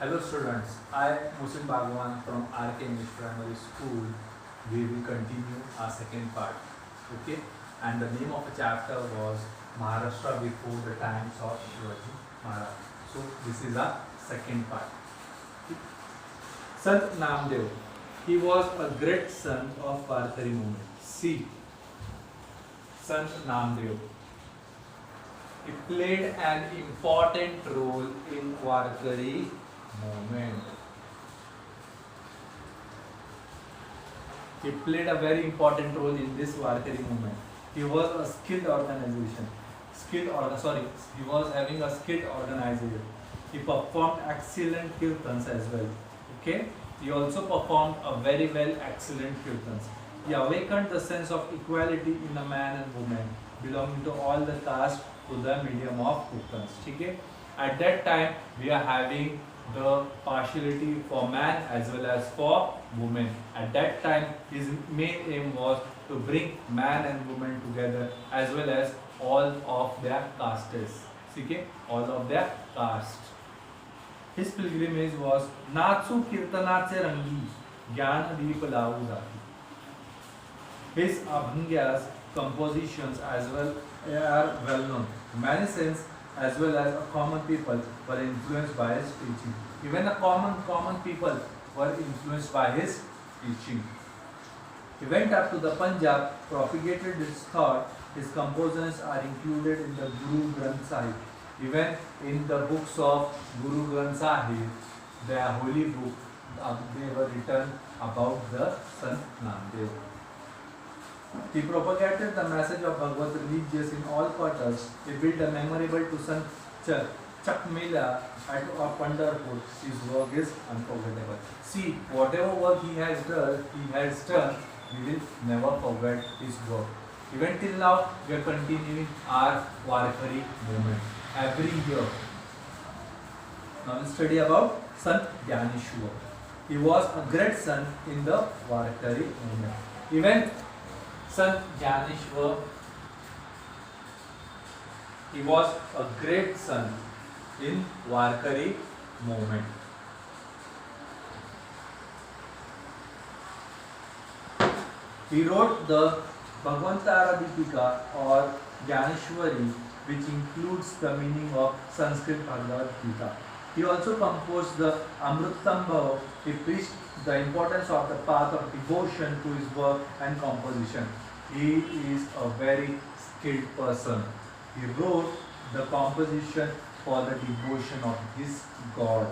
Hello students, I Musin Bhagwan from RK English Primary School. We will continue our second part. Okay, and the name of the chapter was Maharashtra before the times of Shivaji Maharaj. So this is our second part. Sant Namdev, he was a great son of Varkari movement. See, Sant Namdev. He played an important role in Varkari movement. He played a very important role in this Varkari movement. He was a skilled organization. He was having a skilled organization. He performed excellent kirtans as well. Okay. He also performed a very well excellent kirtans. He awakened the sense of equality in a man and woman belonging to all the caste to the medium of kirtans. Okay. At that time, we are having the partiality for man as well as for women. At that time, his main aim was to bring man and woman together as well as all of their castes. Okay? All of their caste. His pilgrimage was Natsu Kirtanache Rangi Gyan Deep Lau Jati. His Abhangyas compositions as well are well known. Many saints as well as common people were influenced by his teaching. Even the common people were influenced by his teaching. He went up to the Punjab, propagated his thought. His compositions are included in the Guru Granth Sahib. Even in the books of Guru Granth Sahib, their holy book, they were written about the Sant Namdev. He propagated the message of Bhagavad religious in all quarters. He built a memorable to Sant Chakmela at Pandharpur. His work is unforgettable. See, whatever work he has done, we will never forget his work. Even till now, we are continuing our Varkari movement every year. Now we study about Sant Gyaneshwar. He was a great son in the Varkari movement. Even Sant Gyaneshwar, he was a great son in Varkari movement. He wrote the Bhagavantara Deepika or Gyaneshwari, which includes the meaning of Sanskrit Bhagavad Gita. He also composed the Amrutambhav. He preached the importance of the path of devotion to his work and composition. He is a very skilled person. He wrote the composition for the devotion of his God.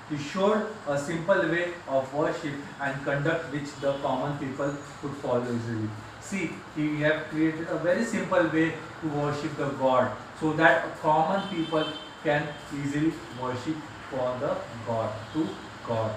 He showed a simple way of worship and conduct which the common people could follow easily. See, he have created a very simple way to worship the God so that common people can easily worship for the God, to God.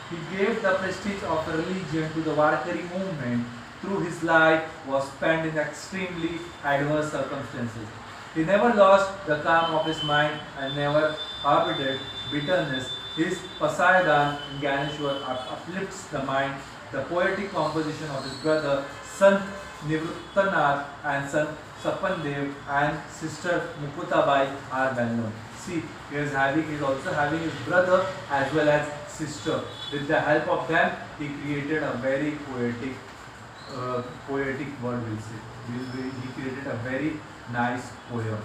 He gave the prestige of religion to the Varkari movement. Through his life was spent in extremely adverse circumstances. He never lost the calm of his mind and never harbored bitterness. His Pasaidan in Gyaneshwar uplifts the mind. The poetic composition of his brother Sant Nivruttanath and Sant Sapandev and sister Mukutabai are well known. See, he is also having his brother as well as sister. With the help of them, he created a very poetic word, we'll say. He created a very nice poem.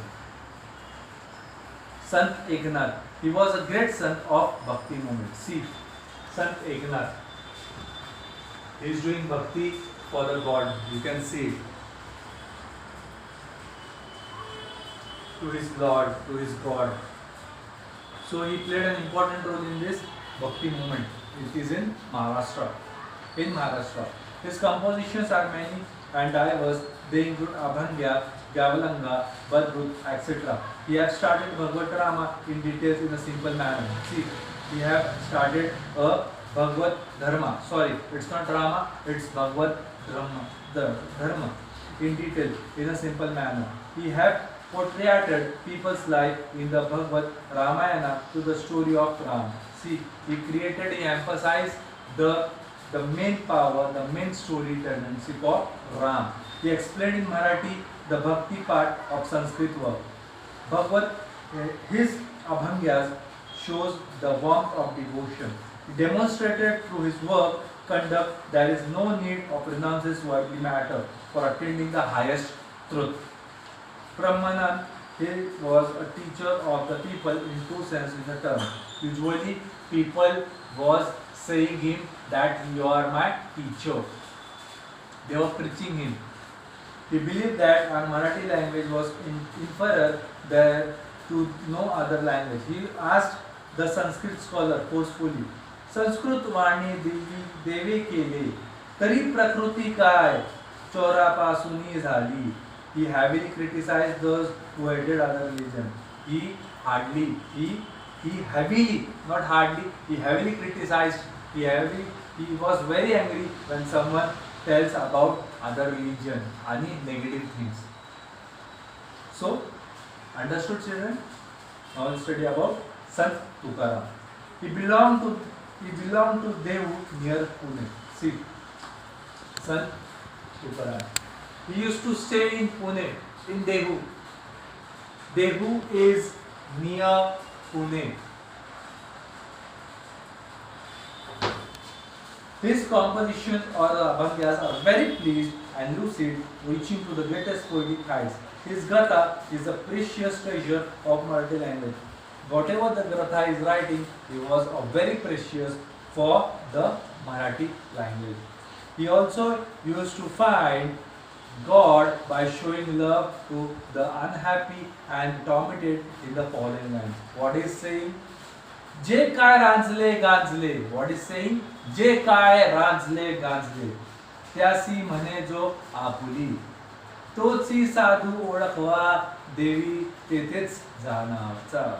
Sant Eknath, he was a great son of Bhakti movement. See, Sant Eknath, he is doing Bhakti for the God. You can see it. To his Lord, to his God. So he played an important role in this Bhakti movement. It is in Maharashtra. His compositions are many and diverse. They include Abhangya, Gavalanga, Badrut, etc. He has started Bhagavad Rama in details in a simple manner. See, he have started a Bhagavad Dharma. Sorry, it's not Rama, it's Bhagavad Dharma. The Dharma in detail in a simple manner. He have portrayed people's life in the Bhagavad Ramayana to the story of Ram. See, he emphasized the main power, the main story tendency for Ram. He explained in Marathi the Bhakti part of Sanskrit work. Bhagavad, his Abhangyas shows the warmth of devotion. He demonstrated through his work conduct there is no need of renouncing worldly matter for attaining the highest truth. Brahmanan, he was a teacher of the people in two senses in the term. Usually, people was saying him that you are my teacher. They were preaching him. He believed that our Marathi language was inferior there to no other language. He asked the Sanskrit scholar forcefully, Sanskrit वाणी देवे केले तरी प्रकृती काय चोरापासून झाली. He heavily criticized those who hated other religion. He heavily, not hardly, he heavily criticized. He was very angry when someone tells about other religion, any negative things. So, understood, children? Now we'll study about Sant Tukaram. He belonged to Dehu near Pune. See, Sant Tukaram. He used to stay in Pune, in Dehu. Dehu is near Pune. His compositions or abhangyas are very pleased and lucid, reaching to the greatest poetic heights. His Gatha is a precious treasure of Marathi language. Whatever the Gatha is writing, he was very precious for the Marathi language. He also used to find God by showing love to the unhappy and tormented in the following lines. What is saying? जे काय रांजले गांजले. What is saying? जे काय रांजले गांजले त्यासी म्हणे जो आपुली तोची साधू ओळखवा देवी तेथेच जाणावा.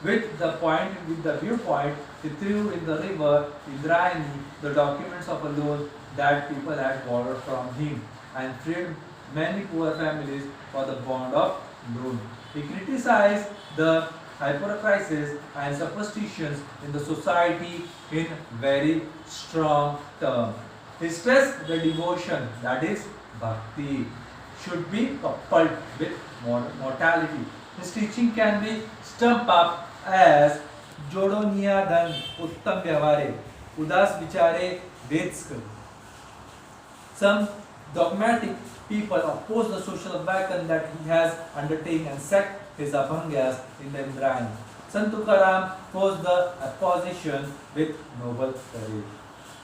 With the viewpoint, he threw in the river Indrayani the documents of a loan that people had borrowed from him and freed many poor families for the bond of loan. He criticized the hypocrisies and superstitions in the society in very strong terms. He stressed the devotion, that is bhakti, should be coupled with mortality. His teaching can be summed up as जोडोनिया धन उत्तम व्यवहारे उदास विचारे vetch कर. Some dogmatic people oppose the social awakening that he has undertaken and set his abhangyas in the Indrayani. Sant Tukaram posed the opposition with noble courage.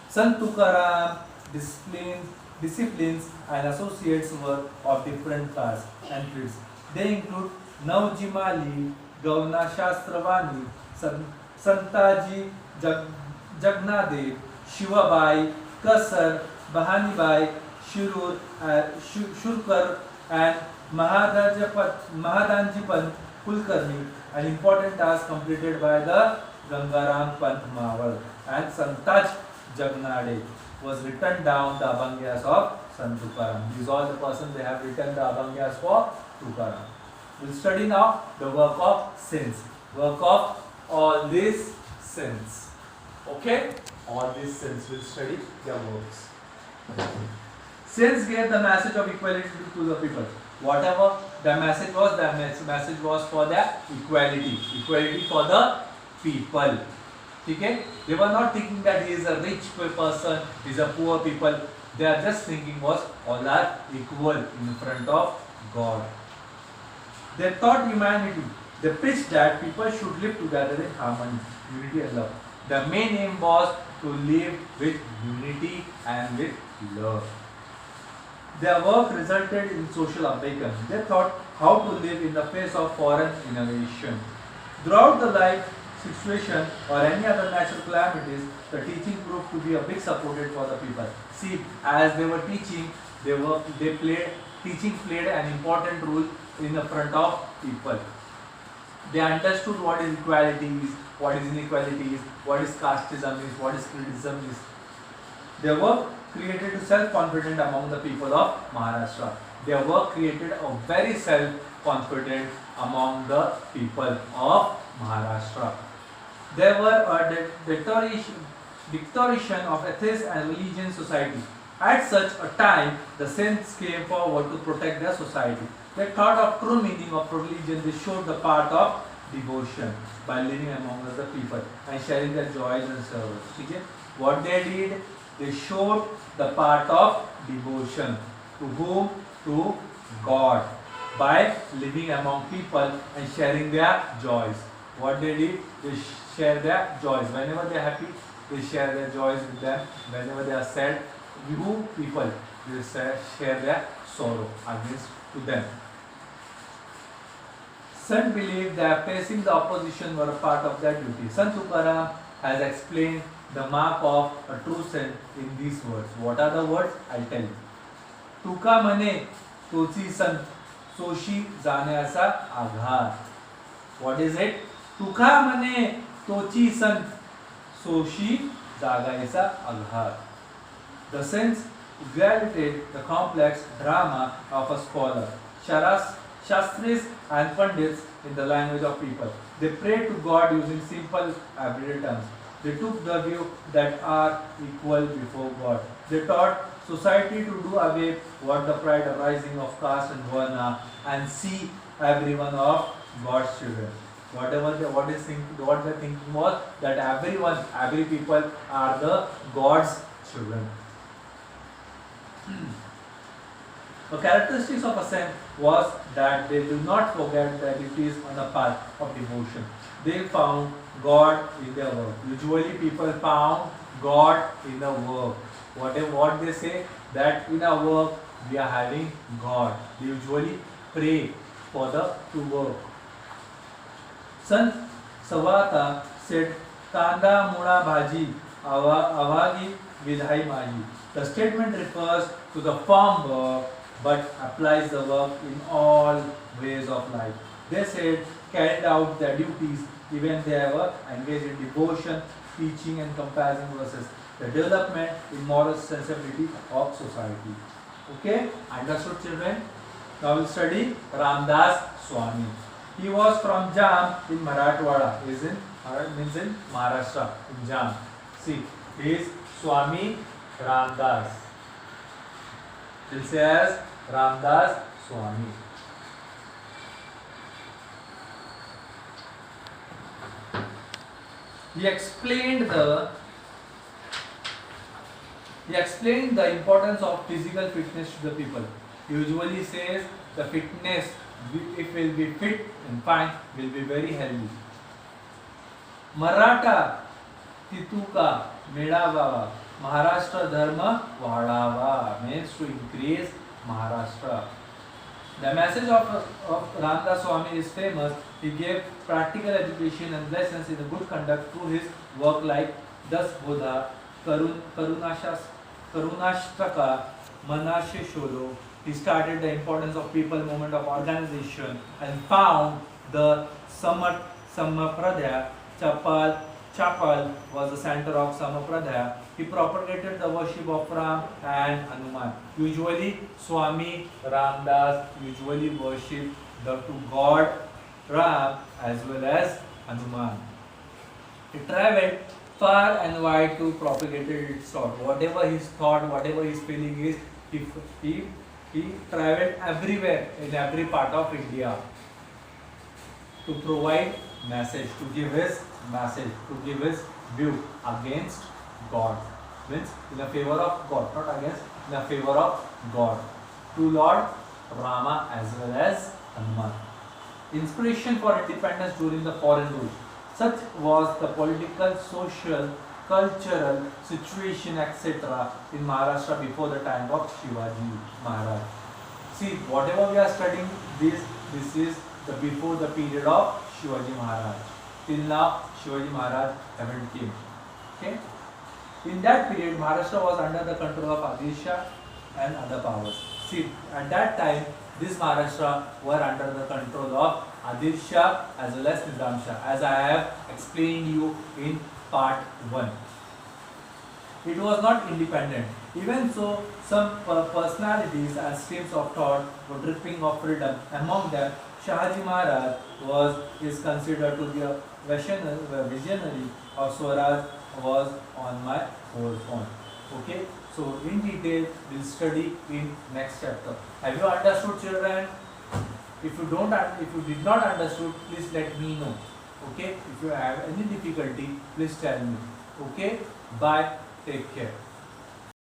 Sant Tukaram disciplines and associates were of different castes and creeds. They include Navji Mali, Gavna Shastravani, Santaji Jagnadev, Shivabai, Kasar, Bahanibai, Shurkar and Mahadanjipan Kulkarni, an important task completed by the Gangaram Pant Mawal, and Santaj Jagnade was written down the abhangyas of Sant Tukaram. These are all the persons they have written the abhangyas for Tukaram. We'll study now the work of saints. Work of all these saints. Okay? All these saints will study their works. Saints gave the message of equality to the people. Whatever the message was for the equality. Equality for the people. Okay? They were not thinking that he is a rich person, he is a poor people. They are just thinking was all are equal in front of God. They taught humanity. They preached that people should live together in harmony, unity and love. The main aim was to live with unity and with love. Their work resulted in social awakening. They thought how to live in the face of foreign innovation. Throughout the life situation or any other natural calamities, the teaching proved to be a big support for the people. See, as they were teaching, teaching played an important role in the front of people. They understood what is equality is, what is inequality is, what is casteism is, what is creedism is. Their work created a self-confidence among the people of Maharashtra. Their work created a very self-confidence among the people of Maharashtra. There were a declaration of ethics and religion society. At such a time, the saints came forward to protect their society. They thought of true meaning of religion. They showed the path of devotion by living among the people and sharing their joys and sorrows. Okay? What they did, they showed the part of devotion to whom? To God by living among people and sharing their joys. What they did, they share their joys. Whenever they are happy, they share their joys with them. Whenever they are sad, who people, they share their sorrow against to them. Sant believed that facing the opposition were a part of their duty. Sant Tukaram has explained the mark of a true saint in these words. What are the words? I'll tell you. तुका म्हणे तोची संत सोशी जाण्याचा आघात. What is it? तुका म्हणे तोची संत सोशी जागायचा आघात. The saints evaluated the complex drama of a scholar, Shastris and Pandits in the language of people. They prayed to God using simple everyday terms. They took the view that are equal before God. They taught society to do away with the pride arising of caste and varna and see everyone of God's children. What their thinking was that every people are the God's children. The characteristics of a saint was that they do not forget their duties on the path of devotion. They found God in their work. Usually people found God in the work. What they say, that in our work we are having God. They usually pray for to work. Sant Savata said, Kanda Muna Bhaji Avagi Vidhai Maji. The statement refers to the farm work but applies the work in all ways of life. They said, carried out their duties even they were engaged in devotion, teaching and comparing verses. The development in moral sensibility of society. Okay, understood children? Now we'll study Ramdas Swami. He was from Jam in Marathwada, means in Maharashtra, in Jam. See, he is Swami Ramdas. He'll say as Ramdas Swami. He explained the importance of physical fitness to the people. He usually says the fitness, if will be fit and fine, will be very healthy. Maratha Tituka Medavawa, Maharashtra Dharma Vahadava, means to increase Maharashtra. The message of Ramdas Swami is famous. He gave practical education and lessons in the good conduct through his work like Das Bodha, Karunashtaka, Manashe Sholo. He started the importance of people movement of organization and found the Samapradaya. Chapal was the center of Samapradaya. He propagated the worship of Ram and Hanuman. Usually Swami Ramdas usually worship to God Ram as well as Hanuman. He travelled far and wide to propagate its thought. Whatever his thought, whatever his feeling is, he travelled everywhere in every part of India to provide message, to give his message, to give his view against God. Means in the favor of God, not against, in the favor of God. To Lord Rama as well as Hanuman. Inspiration for independence during the foreign rule. Such was the political, social, cultural situation, etc. in Maharashtra before the time of Shivaji Maharaj. See, whatever we are studying, this is the before the period of Shivaji Maharaj. Till now, Shivaji Maharaj haven't came. Okay? In that period, Maharashtra was under the control of Adil Shah and other powers. See, at that time, this Maharashtra were under the control of Adil Shah as well as Nizam Shah, as I have explained you in part 1. It was not independent. Even so, some personalities and streams of thought were dripping of freedom. Among them, Shahaji Maharaj is considered to be a visionary of Swaraj was on my forefront. Okay, so in detail we'll study in next chapter. Have you understood, children? If you did not understood, please let me know. Okay, if you have any difficulty, please tell me. Okay, bye, take care.